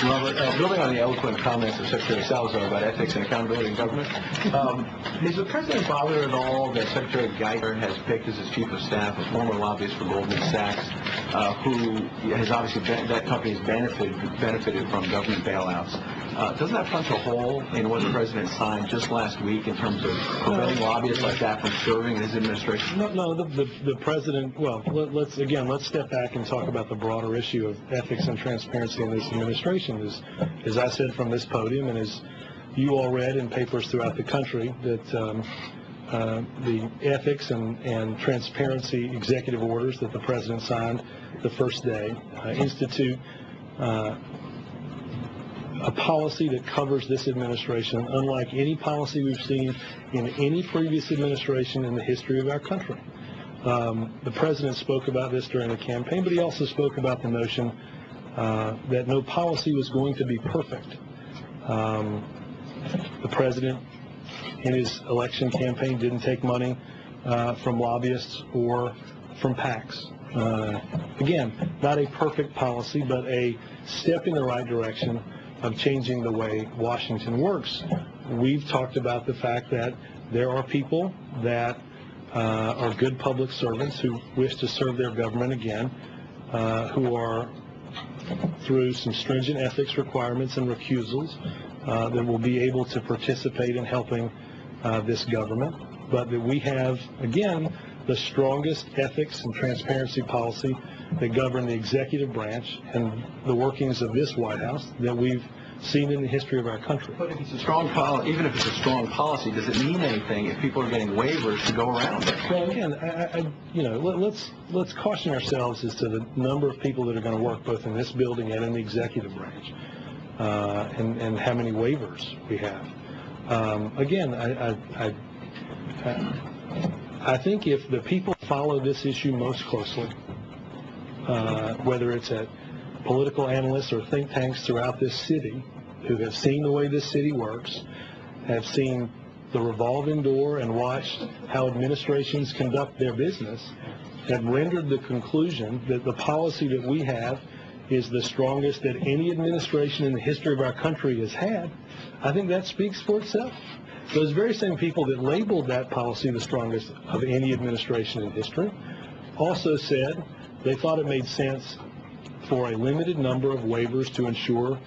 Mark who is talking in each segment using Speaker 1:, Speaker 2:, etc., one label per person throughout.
Speaker 1: Robert, building on the eloquent comments of Secretary Salazar about ethics and accountability in government, is the President bothered at all that Secretary Geiger has picked as his chief of staff a former lobbyist for Goldman Sachs, who has obviously, that company has benefited from government bailouts? Doesn't that punch a hole in what the President signed just last week in terms of preventing lobbyists like that from serving in his administration?
Speaker 2: No, the President, well, let's step back and talk about the broader issue of ethics and transparency in this administration. As I said from this podium, and as you all read in papers throughout the country, that the ethics and transparency executive orders that the President signed the first day institute a policy that covers this administration unlike any policy we've seen in any previous administration in the history of our country. The President spoke about this during the campaign, but he also spoke about the notion that no policy was going to be perfect. The President, in his election campaign, didn't take money from lobbyists or from PACs. Again, not a perfect policy, but a step in the right direction of changing the way Washington works. We've talked about the fact that there are people that are good public servants who wish to serve their government again, who are, through some stringent ethics requirements and recusals, that will be able to participate in helping this government, but that we have, again, the strongest ethics and transparency policy that govern the executive branch and the workings of this White House that we've seen in the history of our country.
Speaker 1: But if it's a strong policy, even if it's a strong policy, does it mean anything if people are getting waivers to go around it?
Speaker 2: Well, again, let's caution ourselves as to the number of people that are going to work both in this building and in the executive branch, and how many waivers we have. Again, I think if the people follow this issue most closely, whether it's at political analysts or think tanks throughout this city who have seen the way this city works, have seen the revolving door and watched how administrations conduct their business, have rendered the conclusion that the policy that we have is the strongest that any administration in the history of our country has had, I think that speaks for itself. Those very same people that labeled that policy the strongest of any administration in history also said they thought it made sense for a limited number of waivers to ensure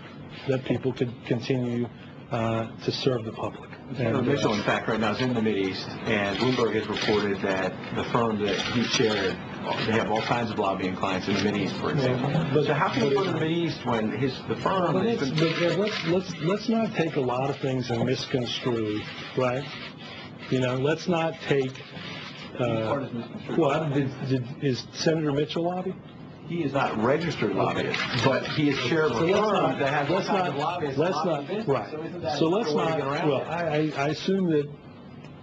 Speaker 2: that people could continue to serve the public.
Speaker 1: Senator Mitchell, in fact, right now is in the Mideast, and Bloomberg has reported that the firm that he chaired, they have all kinds of lobbying clients in the Mideast, for example. But so how can you go to the Mideast when the firm has been...
Speaker 2: Let's not take a lot of things and misconstrue, right? Let's not take... is Senator Mitchell lobby?
Speaker 1: He is not registered lobbyist, but he is chair of a firm that has all kinds of lobbyists.
Speaker 2: I assume that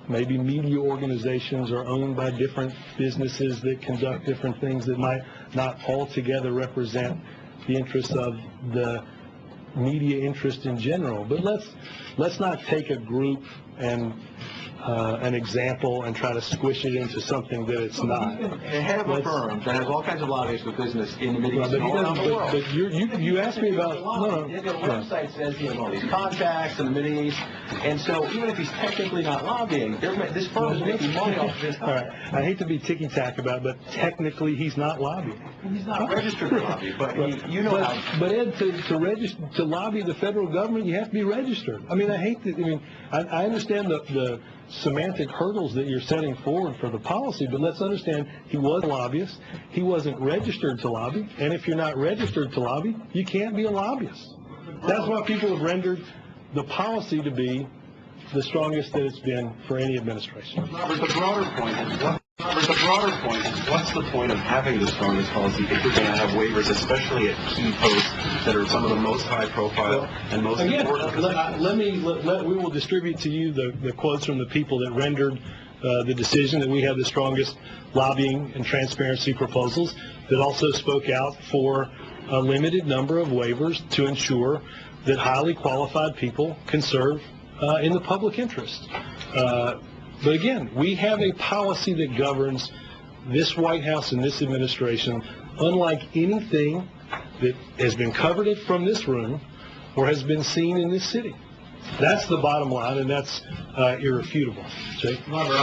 Speaker 2: maybe media organizations are owned by different businesses that conduct different things that might not altogether represent the interests of the media interest in general. But let's not take a group and an example and try to squish it into something that it's not.
Speaker 1: The head of a firm that has all kinds of lobbyists with business in the Middle East and all around the world.
Speaker 2: But you asked me about...
Speaker 1: The website says he has all these contacts in the Middle East, and so even if he's technically not lobbying, this firm is making money off of his
Speaker 2: All right. I hate to be ticky-tack about it, but technically he's not lobbying.
Speaker 1: He's not registered to lobby, but how...
Speaker 2: But Ed, to lobby the federal government, you have to be registered. I mean, I understand the semantic hurdles that you're setting forward for the policy, but let's understand he was a lobbyist. He wasn't registered to lobby, and if you're not registered to lobby, you can't be a lobbyist. That's why people have rendered the policy to be the strongest that it's been for any administration.
Speaker 3: Robert, the broader point is, what's the point of having the strongest policy if you're going to have waivers, especially at key posts that are some of the most high-profile and most important?
Speaker 2: We will distribute to you the quotes from the people that rendered the decision that we have the strongest lobbying and transparency proposals, that also spoke out for a limited number of waivers to ensure that highly qualified people can serve in the public interest. But again, we have a policy that governs this White House and this administration unlike anything that has been covered from this room or has been seen in this city. That's the bottom line, and that's irrefutable. Jake?
Speaker 4: Robert,